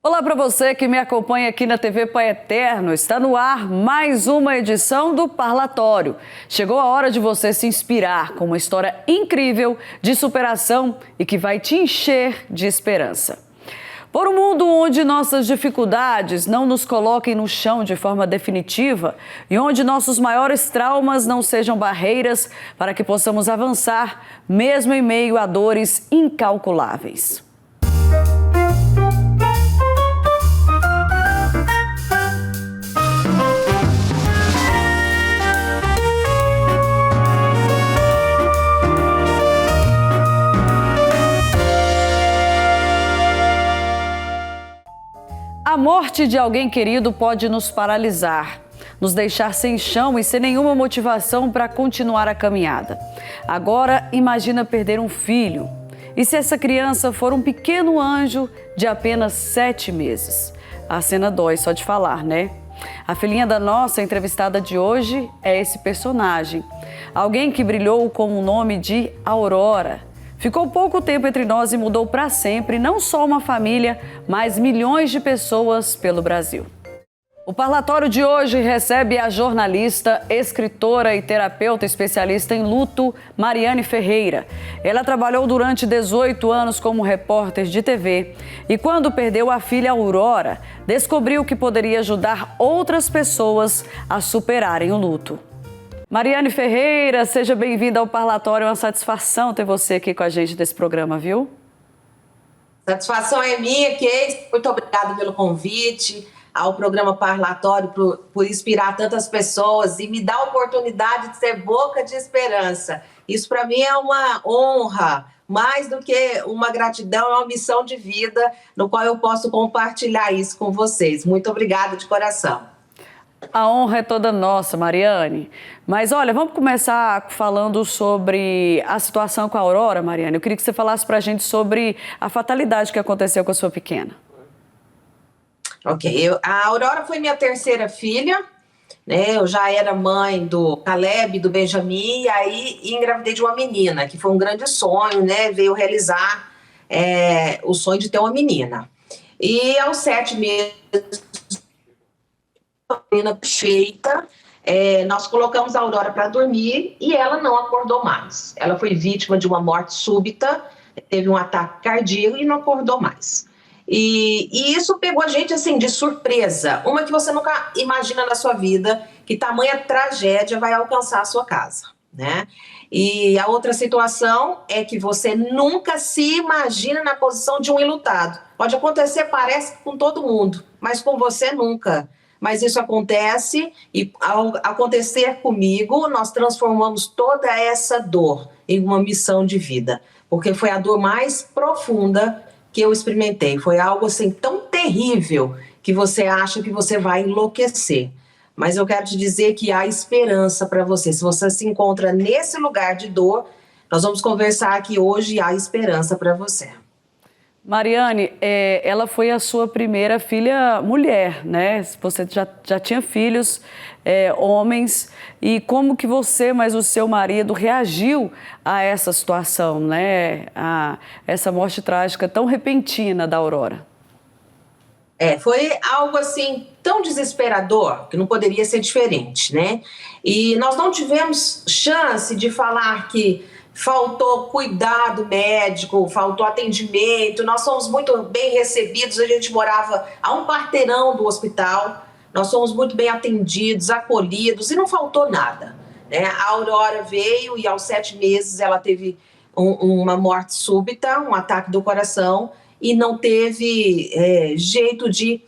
Olá para você que me acompanha aqui na TV Pai Eterno. Está no ar mais uma edição do Parlatório. Chegou a hora de você se inspirar com uma história incrível de superação e que vai te encher de esperança. Por um mundo onde nossas dificuldades não nos coloquem no chão de forma definitiva e onde nossos maiores traumas não sejam barreiras para que possamos avançar, mesmo em meio a dores incalculáveis. A morte de alguém querido pode nos paralisar, nos deixar sem chão e sem nenhuma motivação para continuar a caminhada. Agora, imagina perder um filho. E se essa criança for um pequeno anjo de apenas 7 meses? A cena dói só de falar, né? A filhinha da nossa entrevistada de hoje é esse personagem. Alguém que brilhou com o nome de Aurora. Ficou pouco tempo entre nós e mudou para sempre não só uma família, mas milhões de pessoas pelo Brasil. O Parlatório de hoje recebe a jornalista, escritora e terapeuta especialista em luto, Mariane Ferreira. Ela trabalhou durante 18 anos como repórter de TV e quando perdeu a filha Aurora, descobriu que poderia ajudar outras pessoas a superarem o luto. Mariane Ferreira, seja bem-vinda ao Parlatório. É uma satisfação ter você aqui com a gente nesse programa, viu? Satisfação é minha, Keis. Muito obrigada pelo convite ao programa Parlatório, por inspirar tantas pessoas e me dar a oportunidade de ser boca de esperança. Isso para mim é uma honra, mais do que uma gratidão, é uma missão de vida no qual eu posso compartilhar isso com vocês. Muito obrigada de coração. A honra é toda nossa, Mariane. Mas olha, vamos começar falando sobre a situação com a Aurora, Mariane. Eu queria que você falasse pra gente sobre a fatalidade que aconteceu com a sua pequena. Ok, a Aurora foi minha terceira filha, né? Eu já era mãe do Caleb, do Benjamin, e aí engravidei de uma menina, que foi um grande sonho, né? Veio realizar o sonho de ter uma menina. E aos 7 meses, menina perfeita, nós colocamos a Aurora para dormir e ela não acordou mais. Ela foi vítima de uma morte súbita, teve um ataque cardíaco e não acordou mais. E isso pegou a gente assim de surpresa, uma que você nunca imagina na sua vida, que tamanha tragédia vai alcançar a sua casa, né? E a outra situação é que você nunca se imagina na posição de um enlutado. Pode acontecer, parece, com todo mundo, mas com você nunca. Mas isso acontece e ao acontecer comigo, nós transformamos toda essa dor em uma missão de vida. Porque foi a dor mais profunda que eu experimentei. Foi algo assim tão terrível que você acha que você vai enlouquecer. Mas eu quero te dizer que há esperança para você. Se você se encontra nesse lugar de dor, nós vamos conversar aqui hoje e há esperança para você. Mariane, ela foi a sua primeira filha mulher, né? Você já tinha filhos, homens, e como que você, mas o seu marido, reagiu a essa situação, né? A essa morte trágica tão repentina da Aurora? Foi algo assim tão desesperador que não poderia ser diferente, né? E nós não tivemos chance de falar que faltou cuidado médico, faltou atendimento, nós fomos muito bem recebidos, a gente morava a um quarteirão do hospital, nós fomos muito bem atendidos, acolhidos e não faltou nada, né? A Aurora veio e aos 7 meses ela teve uma morte súbita, um ataque do coração e não teve jeito de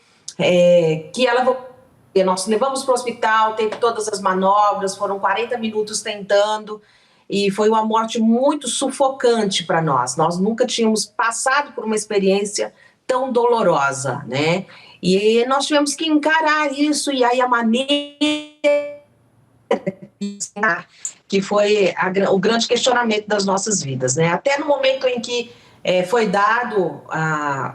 que ela... Nós levamos para o hospital, teve todas as manobras, foram 40 minutos tentando, e foi uma morte muito sufocante para nós. Nós nunca tínhamos passado por uma experiência tão dolorosa, né? E nós tivemos que encarar isso, e aí a maneira que foi o grande questionamento das nossas vidas, né? Até no momento em que foi dado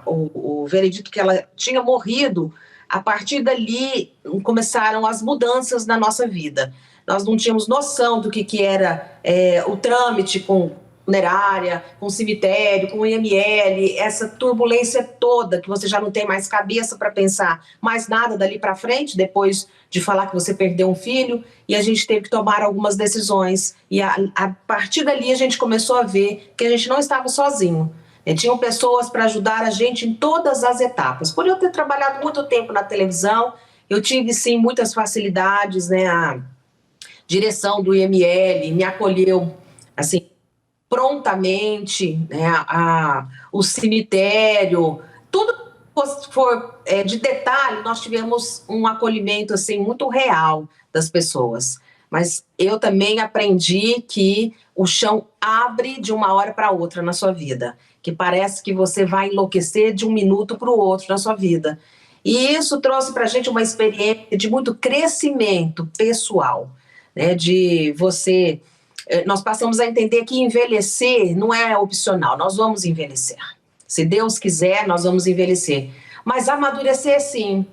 o veredito que ela tinha morrido, a partir dali começaram as mudanças na nossa vida. Nós não tínhamos noção do que era o trâmite com funerária, com cemitério, com IML, essa turbulência toda, que você já não tem mais cabeça para pensar mais nada dali para frente, depois de falar que você perdeu um filho, e a gente teve que tomar algumas decisões. E a partir dali a gente começou a ver que a gente não estava sozinho. Tinham pessoas para ajudar a gente em todas as etapas. Por eu ter trabalhado muito tempo na televisão, eu tive sim muitas facilidades, né? A direção do IML me acolheu assim prontamente, né? O cemitério, tudo for de detalhe, nós tivemos um acolhimento assim muito real das pessoas. Mas eu também aprendi que o chão abre de uma hora para outra na sua vida, que parece que você vai enlouquecer de um minuto para o outro na sua vida. E isso trouxe para a gente uma experiência de muito crescimento pessoal, né? De você... Nós passamos a entender que envelhecer não é opcional, nós vamos envelhecer. Se Deus quiser, nós vamos envelhecer. Mas amadurecer, sim.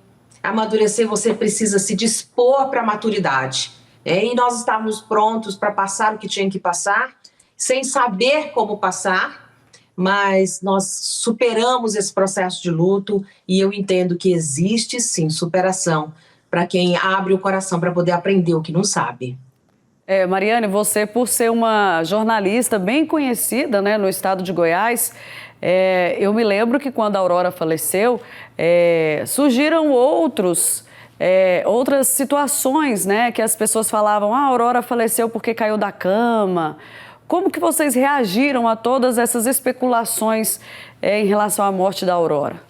Amadurecer, você precisa se dispor para a maturidade. E nós estávamos prontos para passar o que tinha que passar, sem saber como passar, mas nós superamos esse processo de luto e eu entendo que existe, sim, superação para quem abre o coração para poder aprender o que não sabe. Mariane, você, por ser uma jornalista bem conhecida, né, no estado de Goiás, eu me lembro que quando a Aurora faleceu, surgiram outras situações, né, que as pessoas falavam, a Aurora faleceu porque caiu da cama. Como que vocês reagiram a todas essas especulações em relação à morte da Aurora?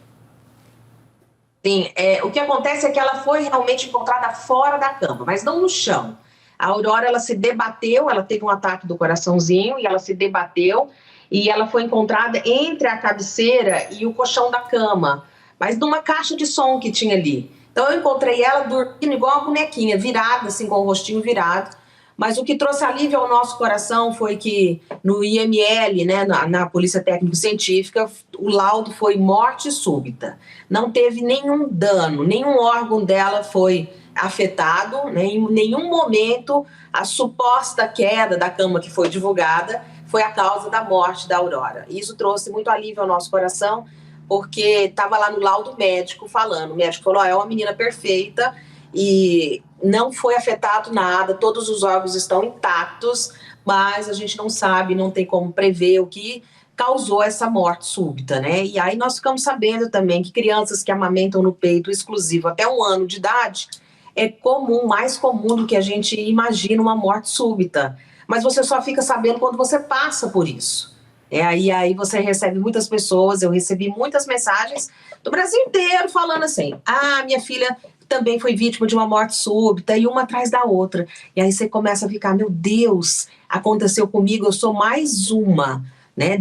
Sim, o que acontece é que ela foi realmente encontrada fora da cama, mas não no chão. A Aurora, ela se debateu, ela teve um ataque do coraçãozinho e ela se debateu e ela foi encontrada entre a cabeceira e o colchão da cama, mas numa caixa de som que tinha ali. Então eu encontrei ela dormindo igual uma bonequinha, virada, assim, com o rostinho virado. Mas o que trouxe alívio ao nosso coração foi que no IML, né, na Polícia Técnico-Científica, o laudo foi morte súbita. Não teve nenhum dano, nenhum órgão dela foi afetado, né? Em nenhum momento a suposta queda da cama que foi divulgada foi a causa da morte da Aurora. Isso trouxe muito alívio ao nosso coração, porque estava lá no laudo médico falando, o médico falou, é uma menina perfeita e não foi afetado nada, todos os órgãos estão intactos, mas a gente não sabe, não tem como prever o que causou essa morte súbita, né? E aí nós ficamos sabendo também que crianças que amamentam no peito exclusivo até 1 ano de idade é comum, mais comum do que a gente imagina uma morte súbita. Mas você só fica sabendo quando você passa por isso. Aí você recebe muitas pessoas, eu recebi muitas mensagens do Brasil inteiro falando assim, minha filha também foi vítima de uma morte súbita, e uma atrás da outra. E aí você começa a ficar, meu Deus, aconteceu comigo, eu sou mais uma, né,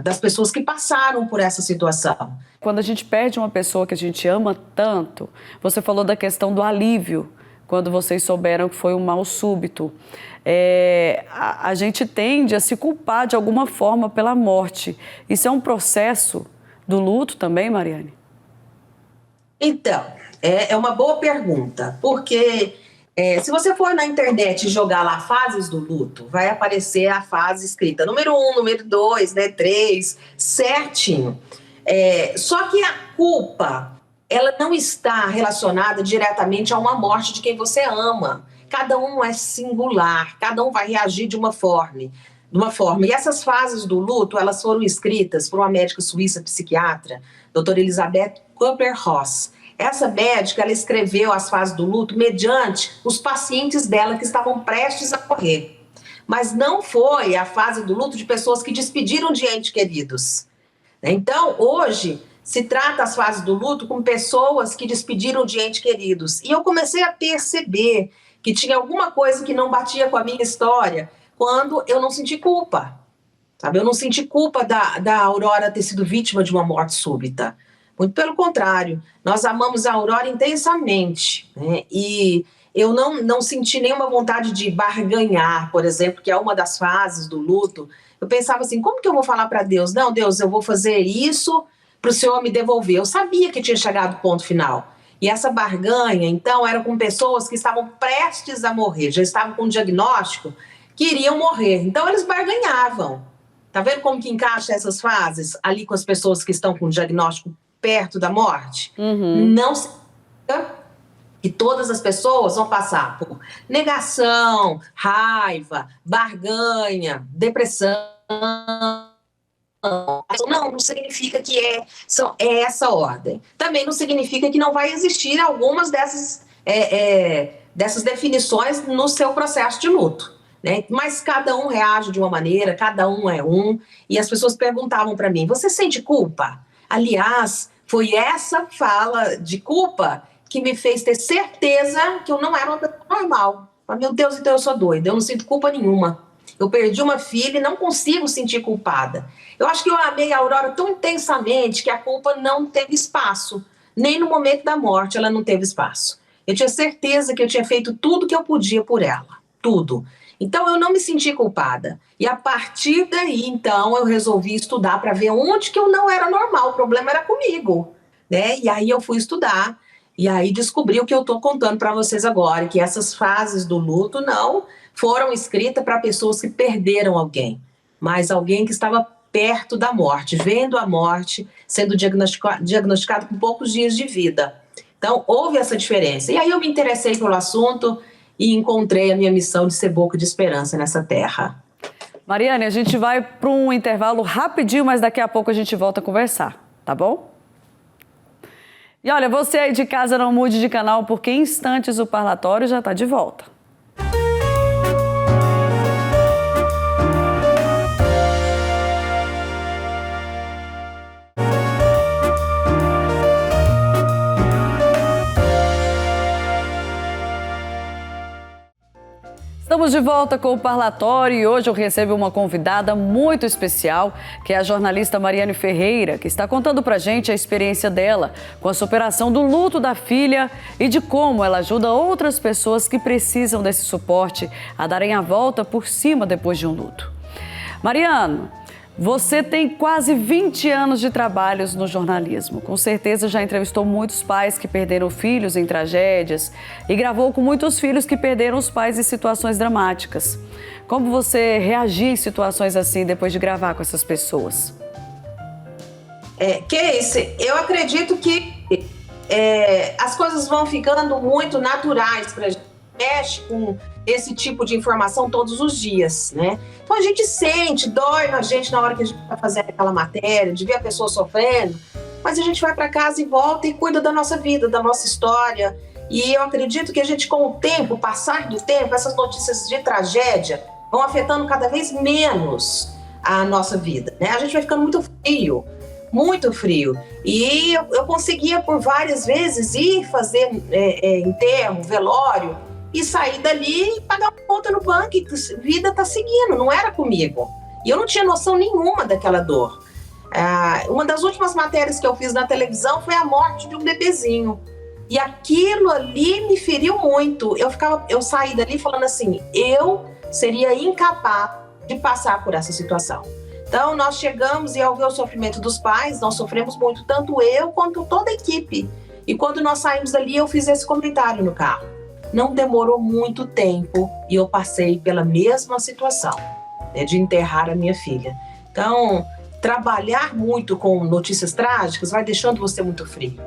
das pessoas que passaram por essa situação. Quando a gente perde uma pessoa que a gente ama tanto, você falou da questão do alívio, quando vocês souberam que foi um mal súbito. A gente tende a se culpar de alguma forma pela morte. Isso é um processo do luto também, Mariane? Então, é uma boa pergunta, porque se você for na internet e jogar lá fases do luto, vai aparecer a fase escrita número 1, número 2, né, 3, certinho. Só que a culpa, ela não está relacionada diretamente a uma morte de quem você ama. Cada um é singular, cada um vai reagir de uma forma. E essas fases do luto, elas foram escritas por uma médica suíça psiquiatra, doutora Elisabeth Kübler-Ross. Essa médica, ela escreveu as fases do luto mediante os pacientes dela que estavam prestes a morrer. Mas não foi a fase do luto de pessoas que despediram de entes queridos. Então, hoje, se trata as fases do luto com pessoas que despediram de entes queridos. E eu comecei a perceber que tinha alguma coisa que não batia com a minha história quando eu não senti culpa. Sabe? Eu não senti culpa da Aurora ter sido vítima de uma morte súbita. Muito pelo contrário, nós amamos a Aurora intensamente, né? E eu não senti nenhuma vontade de barganhar, por exemplo, que é uma das fases do luto. Eu pensava assim, como que eu vou falar para Deus? Não, Deus, eu vou fazer isso para o Senhor me devolver. Eu sabia que tinha chegado o ponto final. E essa barganha, então, era com pessoas que estavam prestes a morrer, já estavam com um diagnóstico que iriam morrer. Então, eles barganhavam. Tá vendo como que encaixa essas fases ali com as pessoas que estão com o diagnóstico perto da morte? Não significa que todas as pessoas vão passar por negação, raiva, barganha, depressão. Não significa que é essa ordem. Também não significa que não vai existir algumas dessas definições no seu processo de luto. Né? Mas cada um reage de uma maneira, cada um é um. E as pessoas perguntavam para mim, você sente culpa? Aliás, foi essa fala de culpa que me fez ter certeza que eu não era uma pessoa normal. Mas, meu Deus, então eu sou doida, eu não sinto culpa nenhuma. Eu perdi uma filha e não consigo sentir culpada. Eu acho que eu amei a Aurora tão intensamente que a culpa não teve espaço. Nem no momento da morte ela não teve espaço. Eu tinha certeza que eu tinha feito tudo que eu podia por ela. Tudo. Então, eu não me senti culpada. E a partir daí, então, eu resolvi estudar para ver onde que eu não era normal. O problema era comigo. Né? E aí eu fui estudar. E aí descobri o que eu estou contando para vocês agora. Que essas fases do luto não foram escritas para pessoas que perderam alguém. Mas alguém que estava perto da morte. Vendo a morte, sendo diagnosticado com poucos dias de vida. Então, houve essa diferença. E aí eu me interessei pelo assunto e encontrei a minha missão de ser boca de esperança nessa terra. Mariane, a gente vai para um intervalo rapidinho, mas daqui a pouco a gente volta a conversar, tá bom? E olha, você aí de casa não mude de canal, porque em instantes o Parlatório já está de volta. Estamos de volta com o Parlatório e hoje eu recebo uma convidada muito especial, que é a jornalista Mariane Ferreira, que está contando pra gente a experiência dela com a superação do luto da filha e de como ela ajuda outras pessoas que precisam desse suporte a darem a volta por cima depois de um luto. Mariane, você tem quase 20 anos de trabalhos no jornalismo. Com certeza já entrevistou muitos pais que perderam filhos em tragédias e gravou com muitos filhos que perderam os pais em situações dramáticas. Como você reagia em situações assim depois de gravar com essas pessoas? Casey, eu acredito que as coisas vão ficando muito naturais para a gente. Mexe com esse tipo de informação todos os dias, né? Então a gente sente, dói na gente na hora que a gente vai fazer aquela matéria, de ver a pessoa sofrendo, mas a gente vai para casa e volta e cuida da nossa vida, da nossa história. E eu acredito que a gente, com o tempo, passar do tempo, essas notícias de tragédia vão afetando cada vez menos a nossa vida, né? A gente vai ficando muito frio. Muito frio. E eu conseguia por várias vezes ir fazer enterro, velório, e sair dali e pagar uma conta no banco, e a vida tá seguindo, não era comigo. E eu não tinha noção nenhuma daquela dor. Uma das últimas matérias que eu fiz na televisão foi a morte de um bebezinho. E aquilo ali me feriu muito. Eu saí dali falando assim, eu seria incapaz de passar por essa situação. Então, nós chegamos e ao ver o sofrimento dos pais, nós sofremos muito, tanto eu quanto toda a equipe. E quando nós saímos dali, eu fiz esse comentário no carro. Não demorou muito tempo e eu passei pela mesma situação, né, de enterrar a minha filha. Então, trabalhar muito com notícias trágicas vai deixando você muito frio.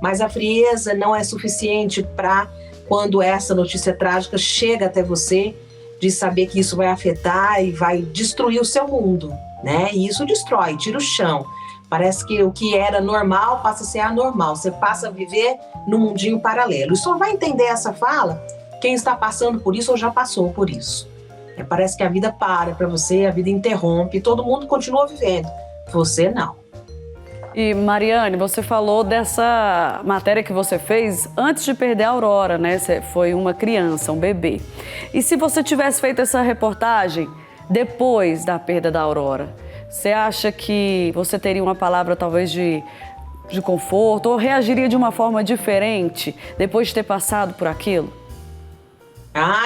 Mas a frieza não é suficiente para, quando essa notícia trágica chega até você, de saber que isso vai afetar e vai destruir o seu mundo, né? E isso destrói, tira o chão. Parece que o que era normal passa a ser anormal. Você passa a viver num mundinho paralelo. E só vai entender essa fala quem está passando por isso ou já passou por isso. Parece que a vida para você, a vida interrompe, todo mundo continua vivendo. Você não. E Mariane, você falou dessa matéria que você fez antes de perder a Aurora, né? Você foi uma criança, um bebê. E se você tivesse feito essa reportagem depois da perda da Aurora, você acha que você teria uma palavra talvez de conforto ou reagiria de uma forma diferente depois de ter passado por aquilo?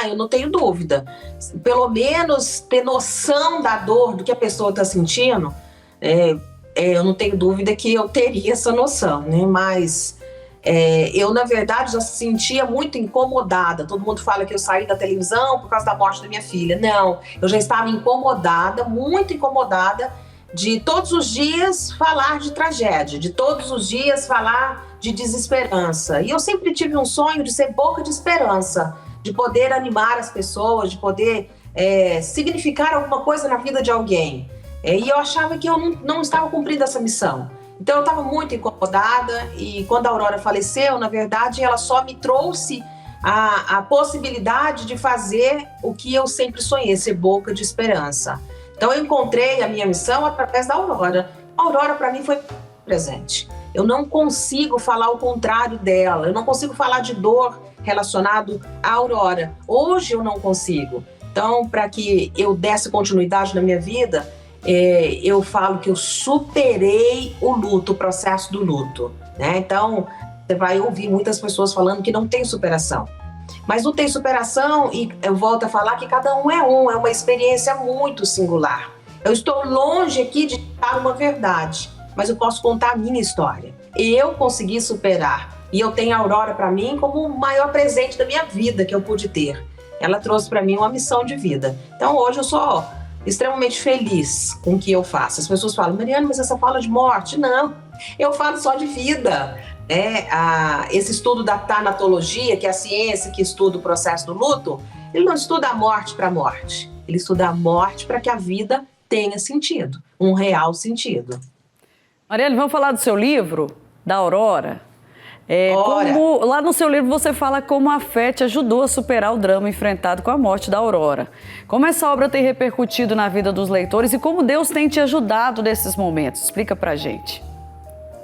Eu não tenho dúvida. Pelo menos ter noção da dor, do que a pessoa está sentindo, eu não tenho dúvida que eu teria essa noção, né? Mas Eu, na verdade, já se sentia muito incomodada. Todo mundo fala que eu saí da televisão por causa da morte da minha filha. Não, eu já estava incomodada, muito incomodada, de todos os dias falar de tragédia, de todos os dias falar de desesperança. E eu sempre tive um sonho de ser boca de esperança, de poder animar as pessoas, de poder significar alguma coisa na vida de alguém. E eu achava que eu não estava cumprindo essa missão. Então eu estava muito incomodada, e quando a Aurora faleceu, na verdade, ela só me trouxe a possibilidade de fazer o que eu sempre sonhei, ser boca de esperança. Então eu encontrei a minha missão através da Aurora. A Aurora, para mim, foi presente. Eu não consigo falar o contrário dela, eu não consigo falar de dor relacionado à Aurora. Hoje eu não consigo. Então, para que eu desse continuidade na minha vida, eu falo que eu superei o luto, o processo do luto, né? Então, você vai ouvir muitas pessoas falando que não tem superação. Mas não tem superação, e eu volto a falar que cada um é uma experiência muito singular. Eu estou longe aqui de dar uma verdade, mas eu posso contar a minha história. Eu consegui superar, e eu tenho a Aurora para mim como o maior presente da minha vida que eu pude ter. Ela trouxe para mim uma missão de vida. Então hoje eu sou extremamente feliz com o que eu faço. As pessoas falam, Mariana, mas você fala de morte? Não, eu falo só de vida. Esse estudo da tanatologia, que é a ciência que estuda o processo do luto, ele não estuda a morte para a morte, ele estuda a morte para que a vida tenha sentido, um real sentido. Mariana, vamos falar do seu livro, da Aurora? Lá no seu livro você fala como a fé te ajudou a superar o drama enfrentado com a morte da Aurora. Como essa obra tem repercutido na vida dos leitores e como Deus tem te ajudado nesses momentos. Explica pra gente.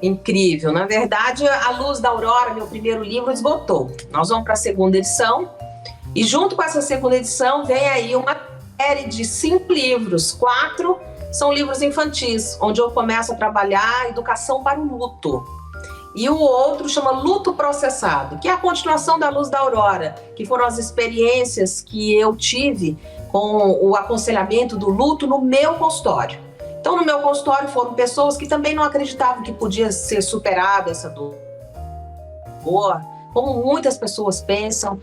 Incrível. Na verdade, A Luz da Aurora, meu primeiro livro, esgotou. Nós vamos para a segunda edição e junto com essa segunda edição vem aí uma série de 5 livros. 4 são livros infantis, onde eu começo a trabalhar educação para o luto. E o outro chama Luto Processado, que é a continuação da Luz da Aurora, que foram as experiências que eu tive com o aconselhamento do luto no meu consultório. Então, no meu consultório foram pessoas que também não acreditavam que podia ser superada essa dor, como muitas pessoas pensam.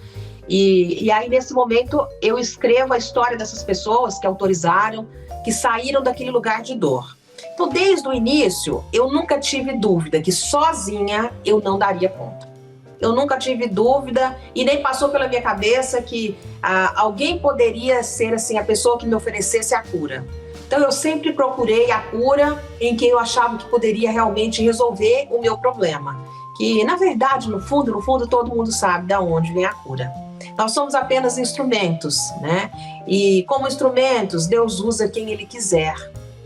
E aí, nesse momento, eu escrevo a história dessas pessoas que autorizaram, que saíram daquele lugar de dor. Então, desde o início, eu nunca tive dúvida que sozinha eu não daria conta. Eu nunca tive dúvida e nem passou pela minha cabeça que alguém poderia ser assim a pessoa que me oferecesse a cura. Então, eu sempre procurei a cura em quem eu achava que poderia realmente resolver o meu problema. Que, na verdade, no fundo, todo mundo sabe de onde vem a cura. Nós somos apenas instrumentos, né? E como instrumentos, Deus usa quem Ele quiser.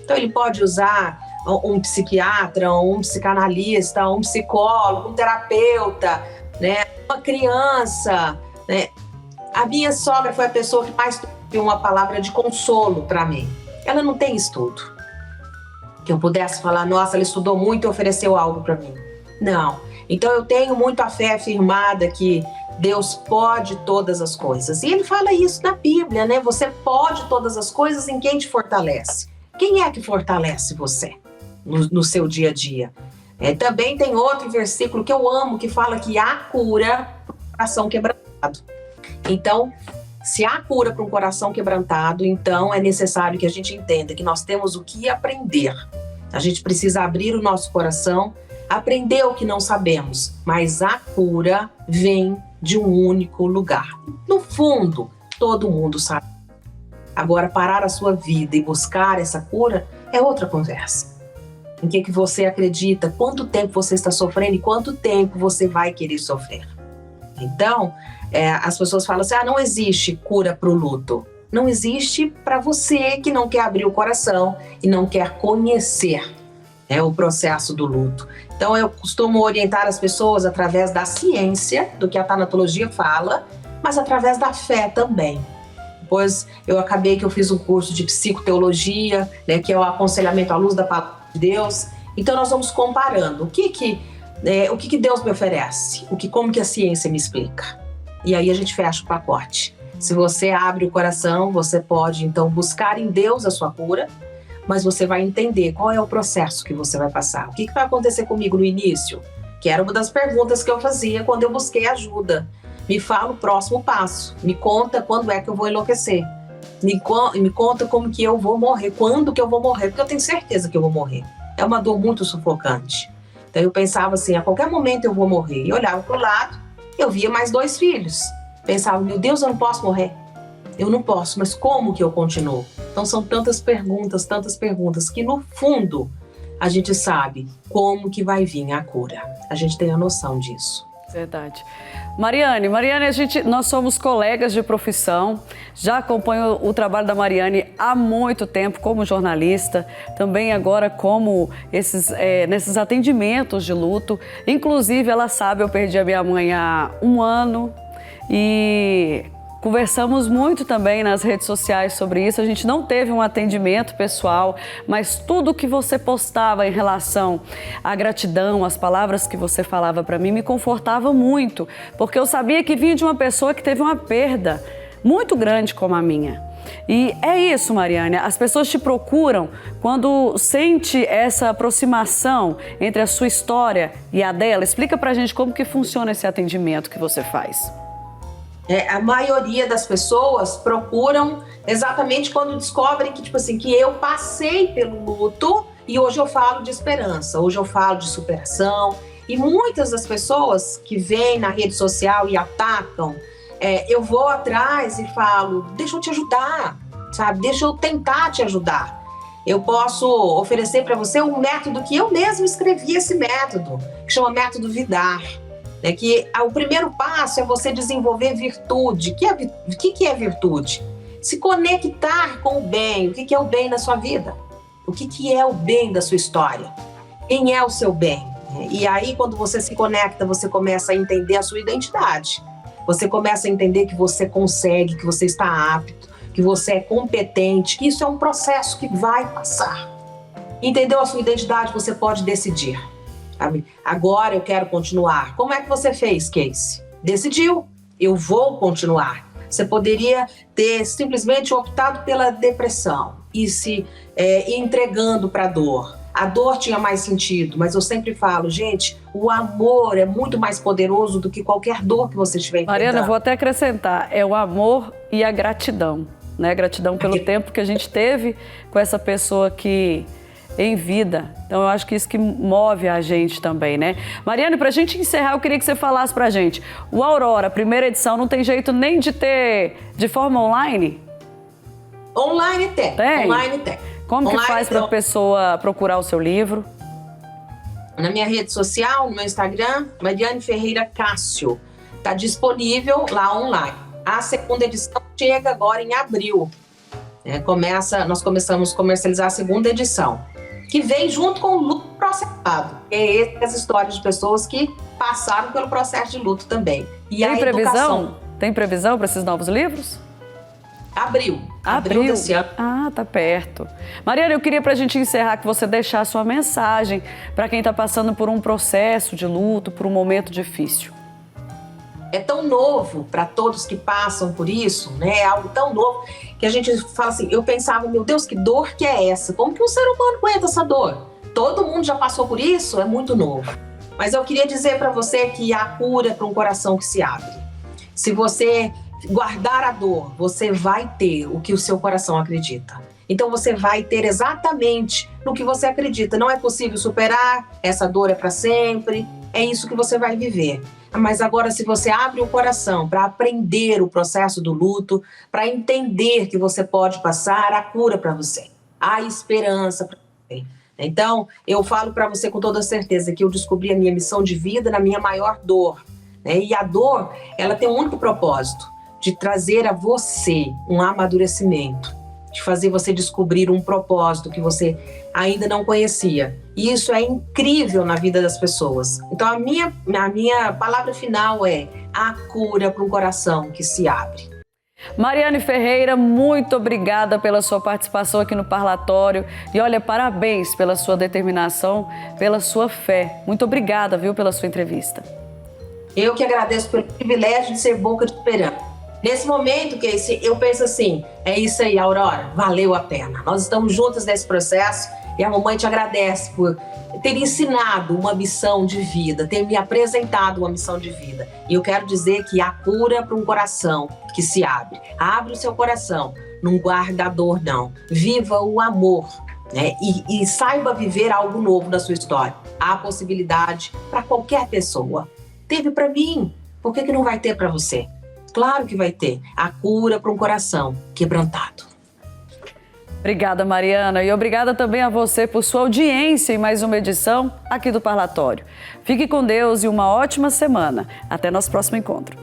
Então, Ele pode usar um psiquiatra, um psicanalista, um psicólogo, um terapeuta, né? Uma criança, né? A minha sogra foi a pessoa que mais teve uma palavra de consolo para mim. Ela não tem estudo. Que eu pudesse falar, nossa, ela estudou muito e ofereceu algo para mim. Não. Então, eu tenho muito a fé afirmada que Deus pode todas as coisas. E Ele fala isso na Bíblia, né? Você pode todas as coisas em quem te fortalece. Quem é que fortalece você no seu dia a dia? Também tem outro versículo que eu amo, que fala que há cura para um coração quebrantado. Então, se há cura para um coração quebrantado, então é necessário que a gente entenda que nós temos o que aprender. A gente precisa abrir o nosso coração, aprender o que não sabemos, mas a cura vem de um único lugar. No fundo, todo mundo sabe. Agora, parar a sua vida e buscar essa cura é outra conversa. Em que você acredita, quanto tempo você está sofrendo e quanto tempo você vai querer sofrer. Então, as pessoas falam assim, não existe cura para o luto. Não existe para você que não quer abrir o coração e não quer conhecer o processo do luto. Então, eu costumo orientar as pessoas através da ciência, do que a tanatologia fala, mas através da fé também. Depois, eu fiz um curso de psicoteologia, né, que é o aconselhamento à luz da palavra de Deus. Então, nós vamos comparando o que Deus me oferece, como que a ciência me explica. E aí a gente fecha o pacote. Se você abre o coração, você pode, então, buscar em Deus a sua cura, mas você vai entender qual é o processo que você vai passar. O que vai acontecer comigo no início? que era uma das perguntas que eu fazia quando eu busquei ajuda. Me fala o próximo passo, me conta quando é que eu vou enlouquecer, me conta como que eu vou morrer, quando que eu vou morrer, porque eu tenho certeza que eu vou morrer. É uma dor muito sufocante. Então eu pensava assim, a qualquer momento eu vou morrer. E olhava para o lado, eu via mais 2 filhos. Pensava, meu Deus, eu não posso morrer. Eu não posso, mas como que eu continuo? Então são tantas perguntas, que no fundo a gente sabe como que vai vir a cura. A gente tem a noção disso. Verdade. Mariane, nós somos colegas de profissão, já acompanho o trabalho da Mariane há muito tempo como jornalista, também agora como nesses atendimentos de luto. Inclusive, ela sabe, eu perdi a minha mãe há 1 ano e conversamos muito também nas redes sociais sobre isso. A gente não teve um atendimento pessoal, mas tudo que você postava em relação à gratidão, as palavras que você falava para mim, me confortava muito, porque eu sabia que vinha de uma pessoa que teve uma perda muito grande como a minha. E é isso, Mariane, as pessoas te procuram quando sente essa aproximação entre a sua história e a dela. Explica pra gente como que funciona esse atendimento que você faz. A maioria das pessoas procuram exatamente quando descobrem que, tipo assim, que eu passei pelo luto e hoje eu falo de esperança, hoje eu falo de superação. E muitas das pessoas que vêm na rede social e atacam, eu vou atrás e falo, deixa eu te ajudar, sabe? Deixa eu tentar te ajudar. Eu posso oferecer para você um método que eu mesmo escrevi, esse método, que chama Método Vidar. Que o primeiro passo é você desenvolver virtude. O que é virtude? Se conectar com o bem. O que é o bem na sua vida? O que é o bem da sua história? Quem é o seu bem? E aí, quando você se conecta, você começa a entender a sua identidade. Você começa a entender que você consegue, que você está apto, que você é competente, que isso é um processo que vai passar. Entendeu a sua identidade? Você pode decidir. Agora eu quero continuar. Como é que você fez, Casey? Decidiu, eu vou continuar. Você poderia ter simplesmente optado pela depressão e se entregando para a dor. A dor tinha mais sentido, mas eu sempre falo, gente, o amor é muito mais poderoso do que qualquer dor que você estiver enfrentando. Mariana, eu vou até acrescentar, é o amor e a gratidão, né? Gratidão pelo tempo que a gente teve com essa pessoa que em vida. Então eu acho que isso que move a gente também, né? Mariane, pra gente encerrar, eu queria que você falasse pra gente, o Aurora, primeira edição, não tem jeito nem de ter de forma online? Online tem. Online tem. Como que faz pra pessoa procurar o seu livro? Na minha rede social, no meu Instagram, Mariane Ferreira Cássio. Tá disponível lá online. A segunda edição chega agora em abril. Nós começamos a comercializar a segunda edição, que vem junto com o luto processado. Essas histórias de pessoas que passaram pelo processo de luto também. E tem previsão? Tem previsão para esses novos livros? Abril desse ano. Ah, tá perto. Mariana, eu queria pra gente encerrar que você deixasse sua mensagem para quem tá passando por um processo de luto, por um momento difícil. É tão novo para todos que passam por isso, né? É algo tão novo que a gente fala assim, eu pensava, meu Deus, que dor que é essa? Como que um ser humano aguenta essa dor? Todo mundo já passou por isso? É muito novo. Mas eu queria dizer para você que há cura para um coração que se abre. Se você guardar a dor, você vai ter o que o seu coração acredita. Então você vai ter exatamente no que você acredita. Não é possível superar, essa dor é para sempre, é isso que você vai viver. Mas agora, se você abre o coração para aprender o processo do luto, para entender que você pode passar, a cura para você, a esperança para você. Então, eu falo para você com toda certeza que eu descobri a minha missão de vida na minha maior dor. Né? E a dor, ela tem um único propósito, de trazer a você um amadurecimento, de fazer você descobrir um propósito que você ainda não conhecia. E isso é incrível na vida das pessoas. Então a minha palavra final é a cura para um coração que se abre. Mariane Ferreira, muito obrigada pela sua participação aqui no Parlatório. E olha, parabéns pela sua determinação, pela sua fé. Muito obrigada, viu, pela sua entrevista. Eu que agradeço pelo privilégio de ser boca de esperança. Nesse momento, Casey, eu penso assim, é isso aí, Aurora, valeu a pena. Nós estamos juntos nesse processo E a mamãe te agradece por ter ensinado uma missão de vida, ter me apresentado uma missão de vida. E eu quero dizer que a cura para um coração que se abre. Abre o seu coração, não guarda a dor, não. Viva o amor, né? E saiba viver algo novo na sua história. Há possibilidade para qualquer pessoa. Teve para mim, por que não vai ter para você? Claro que vai ter. A cura para um coração quebrantado. Obrigada, Mariana, e obrigada também a você por sua audiência em mais uma edição aqui do Parlatório. Fique com Deus e uma ótima semana. Até nosso próximo encontro.